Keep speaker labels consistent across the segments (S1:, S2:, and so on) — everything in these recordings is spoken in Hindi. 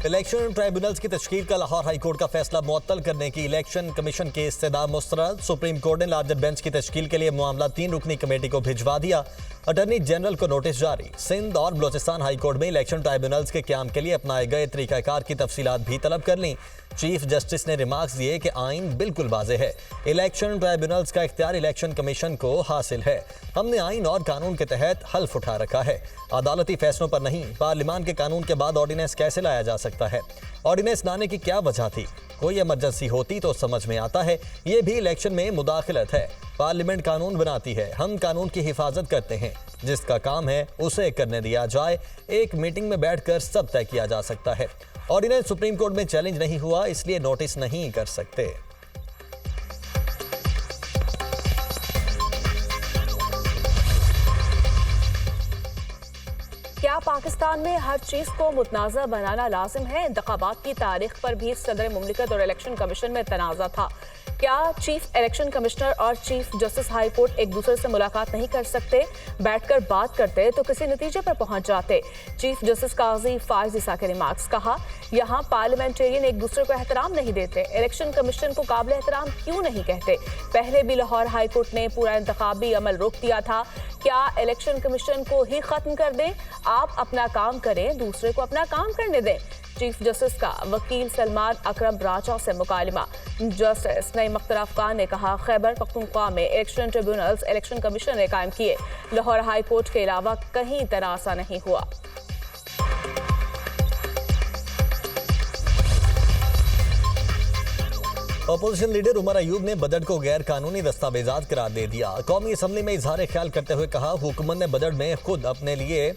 S1: इलेक्शन ट्राइब्यूनल्स की तश्कील का लाहौर हाई कोर्ट का फैसला मुअत्तल करने की इलेक्शन कमीशन के इस्तदा मुस्तरद। सुप्रीम कोर्ट ने लार्जर बेंच की तश्कील के लिए मामला 3 रुकनी कमेटी को भिजवा दिया। अटॉर्नी जनरल को नोटिस जारी। सिंध और बलोचिस्तान हाई कोर्ट में इलेक्शन ट्राइब्यूनल्स के क्याम के लिए अपनाए गए तरीकाकार की तफसीलात भी तलब कर ली। चीफ जस्टिस ने रिमार्क्स दिए कि आइन बिल्कुल वाज़े है। इलेक्शन ट्राइब्यूनल्स का इख्तियार इलेक्शन कमीशन को हासिल है। हमने आइन और कानून के तहत हल्फ उठा रखा है, अदालती फैसलों पर नहीं। पार्लियामान के कानून के बाद ऑर्डिनेंस कैसे लाया जा सकता है? ऑर्डिनेंस लाने की क्या वजह थी? कोई इमरजेंसी होती तो समझ में आता है। ये भी इलेक्शन में मुदाखलत है। पार्लियामेंट कानून बनाती है, हम कानून की हिफाजत करते हैं। जिसका काम है उसे करने दिया जाए। एक मीटिंग में बैठकर सब तय किया जा सकता है। ऑर्डिनेंस सुप्रीम कोर्ट में चैलेंज नहीं हुआ, इसलिए नोटिस नहीं कर सकते।
S2: क्या पाकिस्तान में हर चीज को मुतनाज़ा बनाना लाजिम है? इंतखाबात की तारीख पर भी सदर मुमलिकत और इलेक्शन कमीशन में तनाज़ा था। क्या चीफ इलेक्शन कमिश्नर और चीफ जस्टिस हाई कोर्ट एक दूसरे से मुलाकात नहीं कर सकते? बैठकर बात करते तो किसी नतीजे पर पहुंच जाते। चीफ जस्टिस काजी फाइज ईसा के रिमार्क्स। कहा, यहाँ पार्लियामेंटेरियन एक दूसरे को एहतराम नहीं देते। इलेक्शन कमीशन को काबिल एहतराम क्यों नहीं कहते? पहले भी लाहौर हाई कोर्ट ने पूरा इंतखाबी अमल रोक दिया था। क्या इलेक्शन कमीशन को ही खत्म कर दें? आप अपना काम करें, दूसरे को अपना काम करने दें। चीफ जस्टिस का वकील सलमान अकरम राजा से मुकालमा। जस्टिस नईम अख्तर अफगान ने कहा, खैबर पख्तूनख्वा में इलेक्शन ट्रिब्यूनल्स इलेक्शन कमीशन ने कायम किए। लाहौर हाई कोर्ट के अलावा कहीं तनाज़ा नहीं हुआ।
S1: अपोजिशन लीडर उमर अयूब ने बजट को गैर कानूनी दस्तावेजात करार दे दिया। कौमी असम्बली में इजहार ख्याल करते हुए कहा, हुकूमत ने बजट में खुद अपने लिए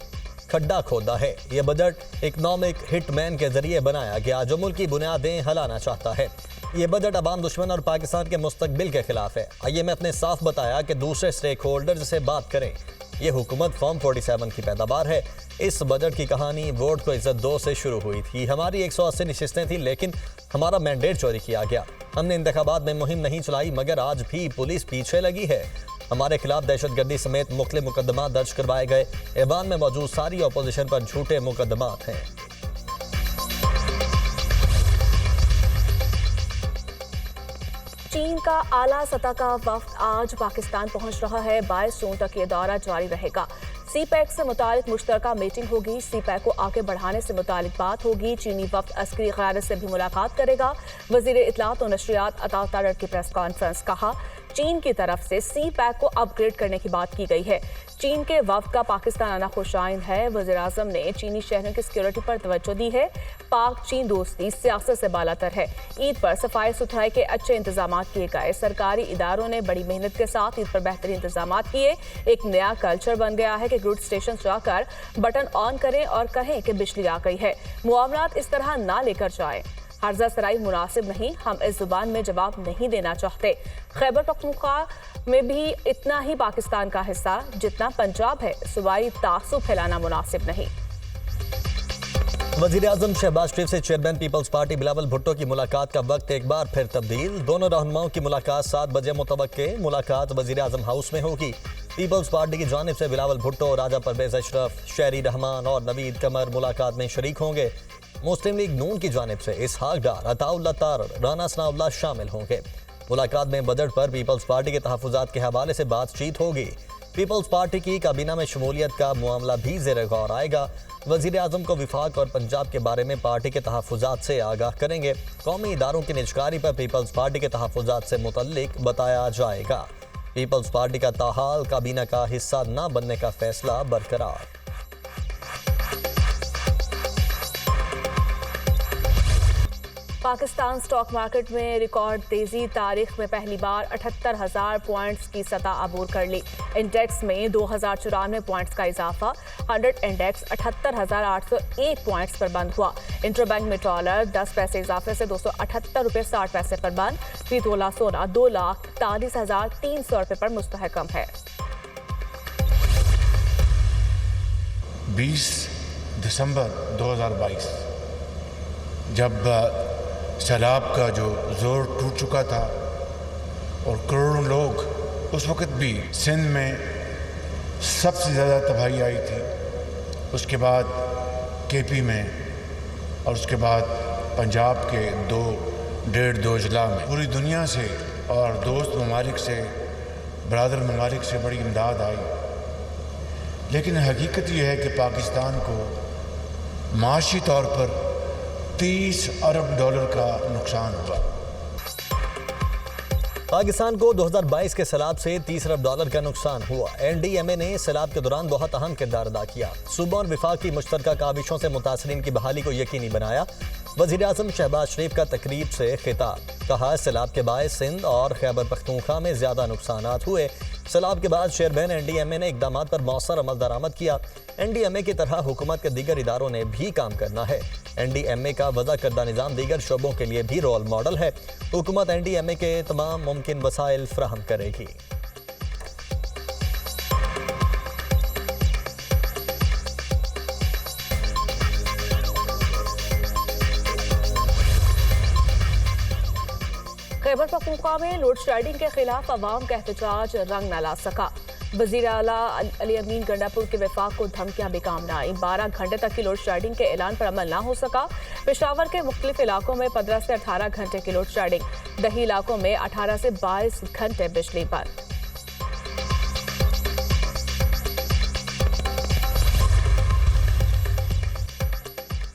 S1: खड्डा खोदा है। यह बजट इकनॉमिक हिटमैन के जरिए बनाया गया जो मुल्क की बुनियादें हिलाना चाहता है। यह बजट अवाम दुश्मन और पाकिस्तान के मुस्तकबिल के खिलाफ है। IMF ने साफ बताया कि दूसरे स्टेक होल्डर से बात करें। यह हुकूमत फॉर्म 47 की पैदावार है। इस बजट की कहानी वोट को इज्जत दो से शुरू हुई थी। हमारी 180 नशिस्तें थी, लेकिन हमारा मैंडेट चोरी किया गया। हमने इंतखाबात में मुहिम नहीं चलाई, मगर आज भी पुलिस पीछे लगी है। हमारे खिलाफ दहशतगर्दी समेत मुख्तलिफ मुकदमा दर्ज करवाए गए। ऐवान में मौजूद सारी अपोजिशन पर झूठे मुकदमात हैं।
S2: चीन का आला सतह का वफ्द आज पाकिस्तान पहुंच रहा है। 22 जून तक ये दौरा जारी रहेगा। CPEC से मुतालिक मुश्तरका मीटिंग होगी। CPEC को आगे बढ़ाने से मुतालिक बात होगी। चीनी वफ्द अस्करी क़यादत से भी मुलाकात करेगा। वज़ीर इत्तलात और नशरियात अता तारड़ की प्रेस कॉन्फ्रेंस। कहा, चीन की तरफ से CPEC को अपग्रेड करने की बात की गई है। चीन के वफ्द का पाकिस्तान आना खुशाइन है। वज़ीर आज़म ने चीनी शहरों की सिक्योरिटी पर तवज्जो दी है। पाक चीन दोस्ती सियासत से बालातर है। ईद पर सफाई सुथराई के अच्छे इंतजाम किए गए। सरकारी इदारों ने बड़ी मेहनत के साथ ईद पर बेहतरीन इंतजाम किए। एक नया कल्चर बन गया है कि गुड स्टेशन जाकर बटन ऑन करें और कहें कि बिजली आ गई है। मुआवनात इस तरह ना लेकर जाएं। हर्जा सराई मुनासिब नहीं, हम इस जुबान में जवाब नहीं देना चाहते। खैबर पख्तूनख्वा में भी इतना ही पाकिस्तान का हिस्सा जितना पंजाब है। सूबाई तासुब फैलाना मुनासिब नहीं।
S1: वज़ीर आज़म शहबाज शरीफ से चेयरमैन पीपल्स पार्टी बिलावल भुट्टो की मुलाकात का वक्त एक बार फिर तब्दील। दोनों रहनुमाओं की मुलाकात 7 बजे मुतवक्के। मुलाकात वज़ीर आज़म हाउस में होगी। पीपल्स पार्टी की जानिब से बिलावल भुट्टो, राजा परवेज अशरफ, शहरी रहमान और नवीद कमर मुलाकात में शरीक होंगे। मुस्लिम लीग नून की जानिब से इसहाक डार, अताउल्लाह तारड़, राना सनाउल्लाह शामिल होंगे। मुलाकात में बजट पर पीपल्स पार्टी के तहफ़्फ़ुज़ात के हवाले से बातचीत होगी। पीपल्स पार्टी की काबीना में शमूलियत का मामला भी ज़ेर गौर आएगा। वज़ीर आज़म को विफाक और पंजाब के बारे में पार्टी के तहफ़्फ़ुज़ात से आगाह करेंगे। कौमी इदारों की निजकारी पर पीपल्स पार्टी के तहफ़्फ़ुज़ात से मुतल्लिक बताया जाएगा। पीपल्स पार्टी का ताहाल काबीना का हिस्सा न बनने का फैसला बरकरार।
S2: पाकिस्तान स्टॉक मार्केट में रिकॉर्ड तेजी। तारीख में पहली बार 78,000 पॉइंट्स की सतह अबूर कर ली। इंडेक्स में 2,094 पॉइंट्स का इजाफा। 100 इंडेक्स 78,801 पॉइंट्स पर बंद हुआ। इंटरबैंक में डॉलर 10 पैसे इजाफे से 278 रुपये 60 पैसे पर बंद। फी तोला सोना 2,43,300 रुपये पर मुस्तहकम है।
S3: 20 दिसंबर 2022 जब सैलाब का जो जोर टूट चुका था और करोड़ों लोग, उस वक़्त भी सिंध में सबसे ज़्यादा तबाही आई थी। उसके बाद KP में और उसके बाद पंजाब के 1.5 अजला में पूरी दुनिया से और दोस्त ममालिक से, बरादर ममालिक से बड़ी इमदाद आई। लेकिन हकीकत यह है कि पाकिस्तान को माशी तौर पर 30 अरब डॉलर का नुकसान हुआ।
S1: पाकिस्तान को 2022 के सैलाब से 30 अरब डॉलर का नुकसान हुआ। NDMA ने सैलाब के दौरान बहुत अहम किरदार अदा किया। सूबा और विफाक की मुश्तरका काविशों से मुतासरीन की बहाली को यकीनी बनाया। वज़ीर-ए-आज़म शहबाज शरीफ का तकरीब से खिताब, कहा सैलाब के बायस सिंध और खैबर पख्तूनख्वा में ज्यादा नुकसानात हुए। सैलाब के बाद चेयरमैन NDMA ने इकदामात पर मौसर अमल दरामद किया। NDMA की तरह हुकूमत के दीगर इदारों ने भी काम करना है। NDMA का वज़ा करदा निज़ाम दीगर शोबों के लिए भी रोल मॉडल है। हुकूमत NDMA के तमाम मुमकिन वसाइल फराहम करेगी।
S2: खैबर पख्तूनख्वा में लोड शेडिंग के खिलाफ अवाम का एहतजाज रंग न ला सका। वज़ीर आला अली अमीन गंडापुर के वफाक को धमकियां बेकाम न आई। 12 घंटे तक की लोड शेडिंग के ऐलान पर अमल न हो सका। पेशावर के मुख्तलिफ इलाकों में 15 से 18 घंटे की लोड शेडिंग। दही इलाकों में 18 से 22 घंटे बिजली बंद।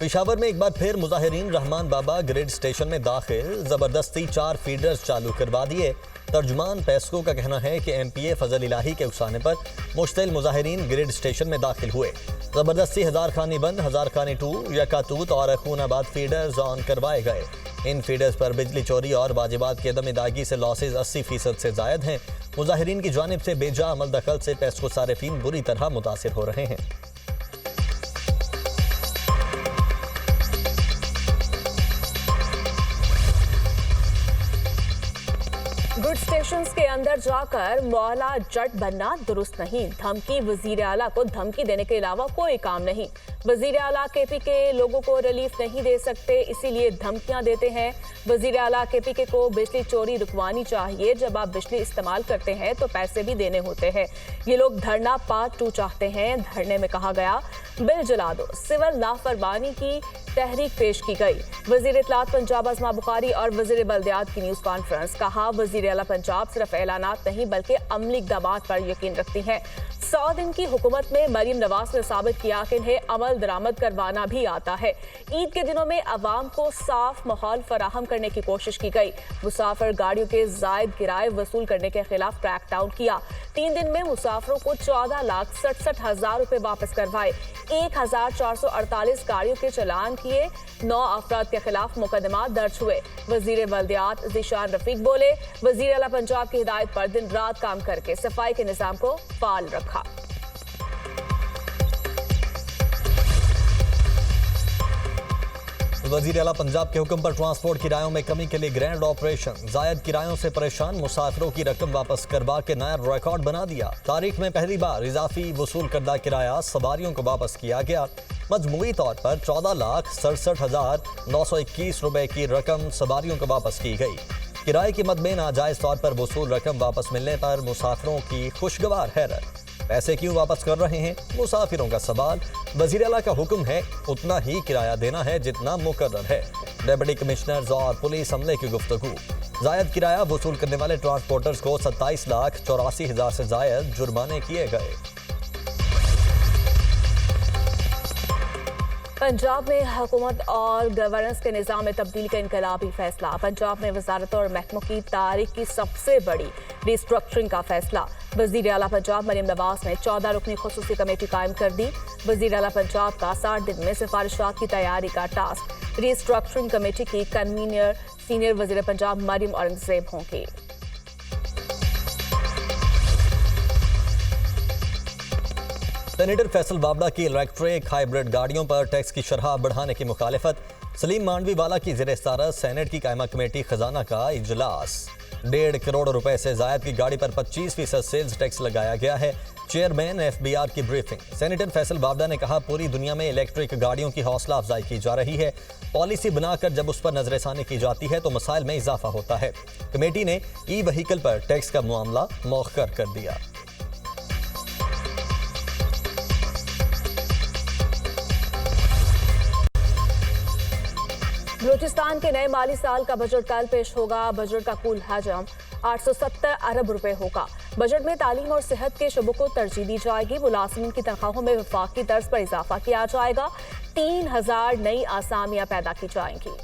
S1: पेशावर में एक बार फिर मुजाहिरीन रहमान बाबा ग्रिड स्टेशन में दाखिल, जबरदस्ती 4 फीडर्स चालू करवा दिए। तर्जुमान पेस्को का कहना है कि MPA फजल इलाही के उकसाने पर मुश्तिल मुजाहिरीन ग्रिड स्टेशन में दाखिल हुए। जबरदस्ती हजार खानी 1, हजार खानी 2, यकातूत और खूनाबाद फीडर्स ऑन करवाए गए। इन फीडर्स पर बिजली चोरी और वाजिबात की अदम अदायगी से लॉसेज 80% से जायद हैं। मुजाहिरीन की जानिब से बेजा अमल दखल से पेस्को सारिफीन बुरी तरह मुतासिर हो रहे हैं।
S2: गुड स्टेशन के अंदर जाकर मौला जट बनना दुरुस्त नहीं। धमकी, वजीर आला को धमकी देने के अलावा कोई काम नहीं। वजीर आला KPK के लोगों को रिलीफ नहीं दे सकते, इसीलिए धमकियां देते हैं। वजीर आला KPK को बिजली चोरी रुकवानी चाहिए। जब आप बिजली इस्तेमाल करते हैं तो पैसे भी देने होते हैं। ये लोग धरना पार्ट 2 चाहते हैं। धरने में कहा गया बिल जला दो। सिविल लाफरमानी की तहरीक पेश की गई। वजीर इत्तलात पंजाब आजमा बुखारी और वजीर बल्दियात की न्यूज कॉन्फ्रेंस। कहा वजीर आला पंजाब सिर्फ ऐलानात नहीं बल्कि अमली इक़दामात पर यकीन रखती हैं। 100 दिन की हुकूमत में मरीम नवाज ने साबित किया कि इन्हें अमल दरामद करवाना भी आता है। ईद के दिनों में अवाम को साफ माहौल फराहम करने की कोशिश की गई। मुसाफिर गाड़ियों के जायद किराए वसूल करने के खिलाफ क्रैकडाउन किया। 3 दिन में मुसाफिरों को 14,67,000 रुपए वापस करवाए। 1,448 गाड़ियों के चलान किए। 9 अफराद के खिलाफ मुकदमा दर्ज हुए। वजीर बल्दियात ज़ीशान रफीक बोले, वजीर आला पंजाब की हिदायत पर दिन रात काम करके सफाई के निज़ाम को फाल रखा।
S1: वजीर आला पंजाब के हुक्म पर ट्रांसपोर्ट किरायों में कमी के लिए ग्रैंड ऑपरेशन। जायद किरायों से परेशान मुसाफिरों की रकम वापस करवा के नया रिकॉर्ड बना दिया। तारीख में पहली बार इजाफी वसूल करदा किराया सवारियों को वापस किया गया। मजमूई तौर पर 14,67,921 रुपए की रकम सवारियों को वापस की गई। किराए की मद में नाजायज तौर पर वसूल रकम वापस मिलने पर मुसाफिरों की खुशगवार हैरत। पैसे क्यों वापस कर रहे हैं, मुसाफिरों का सवाल। वजीर आला का हुक्म है उतना ही किराया देना है जितना मुकर्रर है। डिप्टी कमिश्नर्स और पुलिस अमले की गुफ्तगू। जायद किराया वसूल करने वाले ट्रांसपोर्टर्स को 27,84,000 से जायद जुर्माने किए गए।
S2: पंजाब में हुकूमत और गवर्नेंस के निज़ाम में तब्दीली का इनकलाबी फैसला। पंजाब में वजारतों और महकमों की तारीख की सबसे बड़ी रिस्ट्रक्चरिंग का फैसला। वजीर आला पंजाब मरीम नवाज ने 14 रुकनी खुसूसी कमेटी कायम कर दी। वजीर आला पंजाब का 60 दिन में सिफारिशात की तैयारी का टास्क। रिस्ट्रक्चरिंग कमेटी की कन्वीनर सीनियर वजीर पंजाब मरीम औरंगजेब होंगी।
S1: सेनेटर फैसल बावड़ा की इलेक्ट्रिक हाइब्रिड गाड़ियों पर टैक्स की शरह बढ़ाने की मुखालिफत। सलीम मांडवीवाला की ज़ेर सदारत सेनेट की कायमा कमेटी खजाना का इजलास। 1.5 करोड़ रुपए से जायद की गाड़ी पर 25% सेल्स टैक्स लगाया गया है। चेयरमैन FBR की ब्रीफिंग। सेनेटर फैसल बावड़ा ने कहा पूरी दुनिया में इलेक्ट्रिक गाड़ियों की हौसला अफजाई की जा रही है। पॉलिसी बनाकर जब उस पर नजरसानी की जाती है तो मसाइल में इजाफा होता है। कमेटी ने ई-व्हीकल पर टैक्स का मामला मौखर कर दिया।
S2: बलूचिस्तान के नए माली साल का बजट कल पेश होगा। बजट का कुल हजम 870 अरब रुपए होगा। बजट में तालीम और सेहत के शोबों को तरजीह दी जाएगी। मुलाजिमीन की तनख्वाहों में वफाकी तर्ज पर इजाफा किया जाएगा। 3000 नई आसामियां पैदा की जाएंगी।